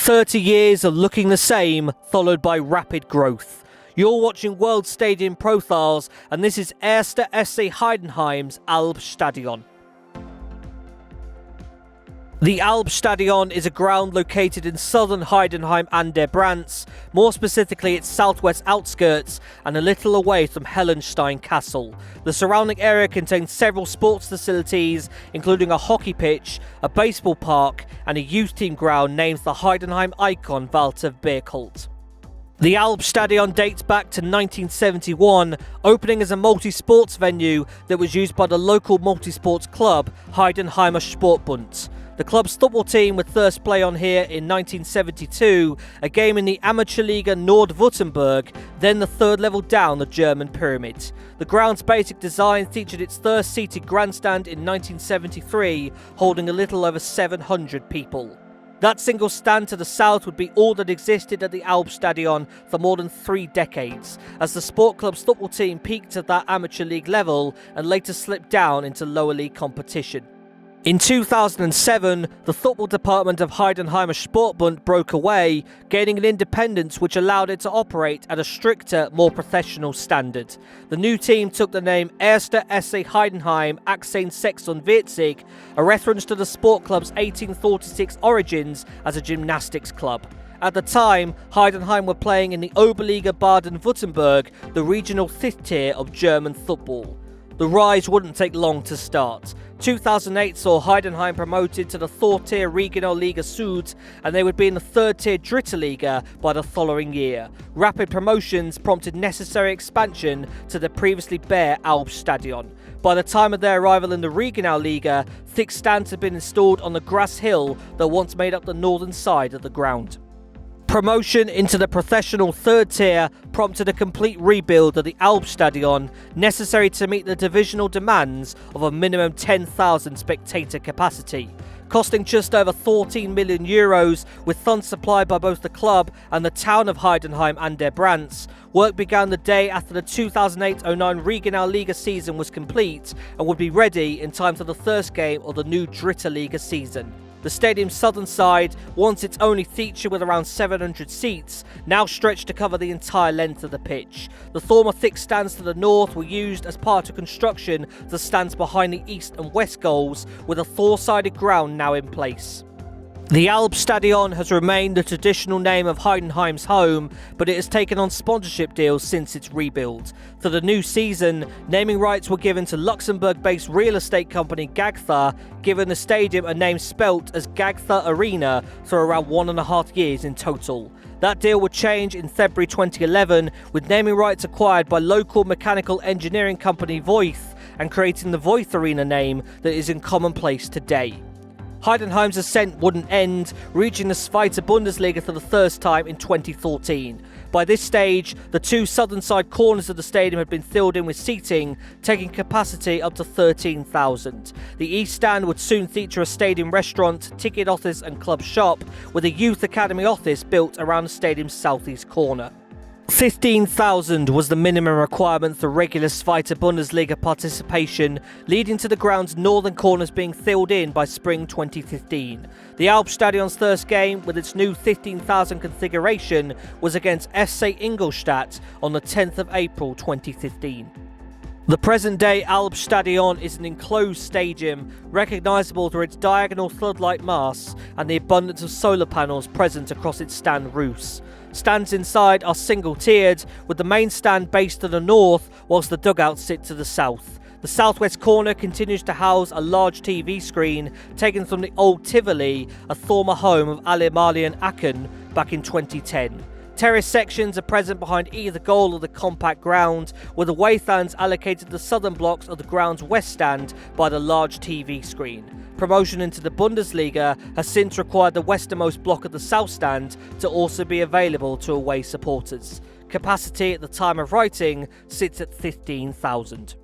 30 years of looking the same, followed by rapid growth. You're watching World Stadium Profiles, and this is 1. SC Heidenheim's Albstadion. The Albstadion is a ground located in southern Heidenheim an der Brands, more specifically its southwest outskirts and a little away from Hellenstein Castle. The surrounding area contains several sports facilities, including a hockey pitch, a baseball park and a youth team ground named the Heidenheim icon Walter Birkholt. The Albstadion dates back to 1971, opening as a multi-sports venue that was used by the local multi-sports club Heidenheimer Sportbund. The club's football team would first play on here in 1972, a game in the Amateurliga Nord-Württemberg, then the third level down the German pyramid. The ground's basic design featured its first seated grandstand in 1973, holding a little over 700 people. That single stand to the south would be all that existed at the Albstadion for more than 3 decades, as the sport club's football team peaked at that amateur league level and later slipped down into lower league competition. In 2007, the football department of Heidenheimer Sportbund broke away, gaining an independence which allowed it to operate at a stricter, more professional standard. The new team took the name 1. SC Heidenheim 1846, a reference to the sport club's 1846 origins as a gymnastics club. At the time, Heidenheim were playing in the Oberliga Baden-Württemberg, the regional 5th tier of German football. The rise wouldn't take long to start. 2008 saw Heidenheim promoted to the 4th tier Regionalliga Süd, and they would be in the 3rd tier Dritte Liga by the following year. Rapid promotions prompted necessary expansion to the previously bare Albstadion. By the time of their arrival in the Regionalliga, thick stands had been installed on the grass hill that once made up the northern side of the ground. Promotion into the professional 3rd tier prompted a complete rebuild of the Albstadion, necessary to meet the divisional demands of a minimum 10,000 spectator capacity. Costing just over €14 million, with funds supplied by both the club and the town of Heidenheim an der Brands, work began the day after the 2008-09 Regionalliga season was complete and would be ready in time for the first game of the new Dritte Liga season. The stadium's southern side, once its only feature with around 700 seats, now stretched to cover the entire length of the pitch. The former thick stands to the north were used as part of construction of the stands behind the east and west goals, with a 4-sided ground now in place. The Albstadion has remained the traditional name of Heidenheim's home, but it has taken on sponsorship deals since its rebuild. For the new season, naming rights were given to Luxembourg-based real estate company Gagtha, giving the stadium a name spelt as Gagtha Arena for around 1.5 years in total. That deal would change in February 2011, with naming rights acquired by local mechanical engineering company Voith, and creating the Voith Arena name that is in commonplace today. Heidenheim's ascent wouldn't end, reaching the Zweite Bundesliga for the first time in 2014. By this stage, the 2 southern side corners of the stadium had been filled in with seating, taking capacity up to 13,000. The east stand would soon feature a stadium restaurant, ticket office and club shop, with a youth academy office built around the stadium's southeast corner. 15,000 was the minimum requirement for regular Zweite Bundesliga participation, leading to the ground's northern corners being filled in by spring 2015. The Albstadion's first game, with its new 15,000 configuration, was against SC Ingolstadt on the 10th of April 2015. The present-day Albstadion is an enclosed stadium, recognisable through its diagonal floodlight masts and the abundance of solar panels present across its stand roofs. Stands inside are single-tiered, with the main stand based to the north, whilst the dugouts sit to the south. The southwest corner continues to house a large TV screen taken from the old Tivoli, a former home of Alemannian Aachen, back in 2010. Terrace sections are present behind either goal of the compact ground, with away fans allocated the southern blocks of the ground's west stand by the large TV screen. Promotion into the Bundesliga has since required the westernmost block of the south stand to also be available to away supporters. Capacity at the time of writing sits at 15,000.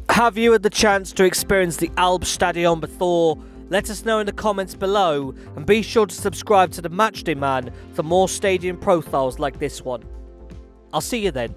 Have you had the chance to experience the Albstadion before? Let us know in the comments below, and be sure to subscribe to the Matchday Man for more stadium profiles like this one. I'll see you then.